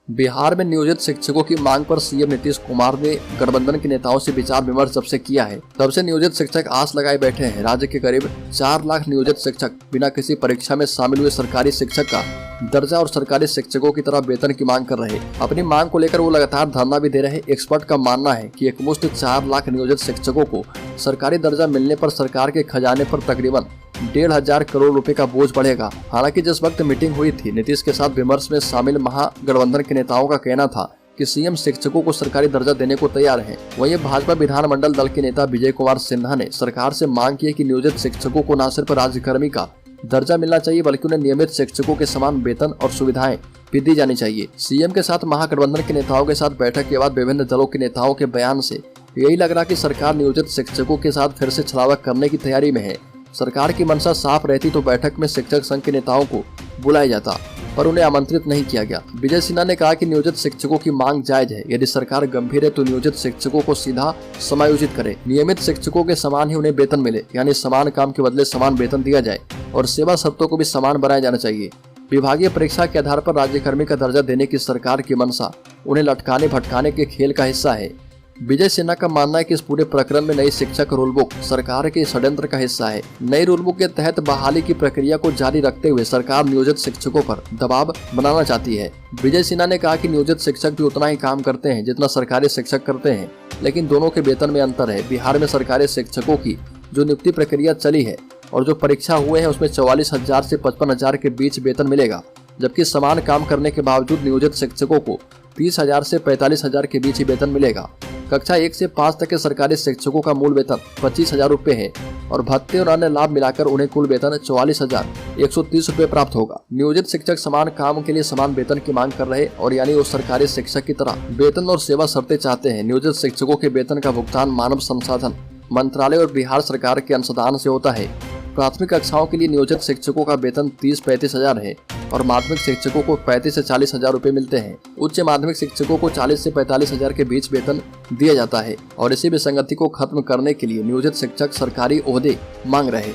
बिहार में नियोजित शिक्षकों की मांग पर सीएम नीतीश कुमार ने गठबंधन के नेताओं से विचार विमर्श जब से किया है तब से नियोजित शिक्षक आस लगाए बैठे हैं। राज्य के करीब 4 लाख नियोजित शिक्षक बिना किसी परीक्षा में शामिल हुए सरकारी शिक्षक का दर्जा और सरकारी शिक्षकों की तरह वेतन की मांग कर रहे। अपनी मांग को लेकर वो लगातार धरना भी दे रहे। एक्सपर्ट का मानना है कि एकमुश्त 4 लाख नियोजित शिक्षकों को सरकारी दर्जा मिलने पर सरकार के खजाने पर तकरीबन 1,500 करोड़ रुपए का बोझ बढ़ेगा। हालांकि जिस वक्त मीटिंग हुई थी, नीतीश के साथ विमर्श में शामिल महागठबंधन के नेताओं का कहना था कि सीएम शिक्षकों को सरकारी दर्जा देने को तैयार है। वहीं भाजपा विधानमंडल दल के नेता विजय कुमार सिन्हा ने सरकार से मांग की है कि नियोजित शिक्षकों को न सिर्फ राज्यकर्मी का दर्जा मिलना चाहिए बल्कि उन्हें नियमित शिक्षकों के समान वेतन और सुविधाएं भी दी जानी चाहिए। सीएम के साथ महागठबंधन के नेताओं के साथ बैठक के बाद विभिन्न दलों के नेताओं के बयान से यही लग रहा कि सरकार नियोजित शिक्षकों के साथ फिर से छलावा करने की तैयारी में है। सरकार की मंशा साफ रहती तो बैठक में शिक्षक संघ के नेताओं को बुलाया जाता, पर उन्हें आमंत्रित नहीं किया गया। विजय सिन्हा ने कहा कि नियोजित शिक्षकों की मांग जायज है। यदि सरकार गंभीर है तो नियोजित शिक्षकों को सीधा समायोजित करे। नियमित शिक्षकों के समान ही उन्हें वेतन मिले, यानी समान काम के बदले समान वेतन दिया जाए और सेवा शर्तों को भी समान बनाया जाना चाहिए। विभागीय परीक्षा के आधार पर राज्यकर्मी का दर्जा देने की सरकार की मंशा उन्हें लटकाने भटकाने के खेल का हिस्सा है। विजय सिन्हा का मानना है कि इस पूरे प्रकरण में नई शिक्षक रूल बुक सरकार के षड्यंत्र का हिस्सा है। नई रूल बुक के तहत बहाली की प्रक्रिया को जारी रखते हुए सरकार नियोजित शिक्षकों पर दबाव बनाना चाहती है। विजय सिन्हा ने कहा कि नियोजित शिक्षक भी उतना ही काम करते हैं जितना सरकारी शिक्षक करते हैं, लेकिन दोनों के वेतन में अंतर है। बिहार में सरकारी शिक्षकों की जो नियुक्ति प्रक्रिया चली है और जो परीक्षा हुए हैं उसमें 44,000 से 55,000 के बीच वेतन मिलेगा, जबकि समान काम करने के बावजूद नियोजित शिक्षकों को 30,000 से 45,000 के बीच ही वेतन मिलेगा। कक्षा 1 से 5 तक के सरकारी शिक्षकों का मूल वेतन 25,000 रुपए है और भत्ते और अन्य लाभ मिलाकर उन्हें कुल वेतन 44,130 रुपए प्राप्त होगा। नियोजित शिक्षक समान काम के लिए समान वेतन की मांग कर रहे और यानी वो सरकारी शिक्षक की तरह वेतन और सेवा शर्तें चाहते हैं। नियोजित शिक्षकों के वेतन का भुगतान मानव संसाधन मंत्रालय और बिहार सरकार के अंशदान से होता है। प्राथमिक कक्षाओं के लिए नियोजित शिक्षकों का वेतन 30-35 हजार है और माध्यमिक शिक्षकों को 35 से 40 हजार रुपए मिलते हैं। उच्च माध्यमिक शिक्षकों को 40 से 45 हजार के बीच वेतन दिया जाता है और इसी विसंगति को खत्म करने के लिए नियोजित शिक्षक सरकारी ओहदे मांग रहे।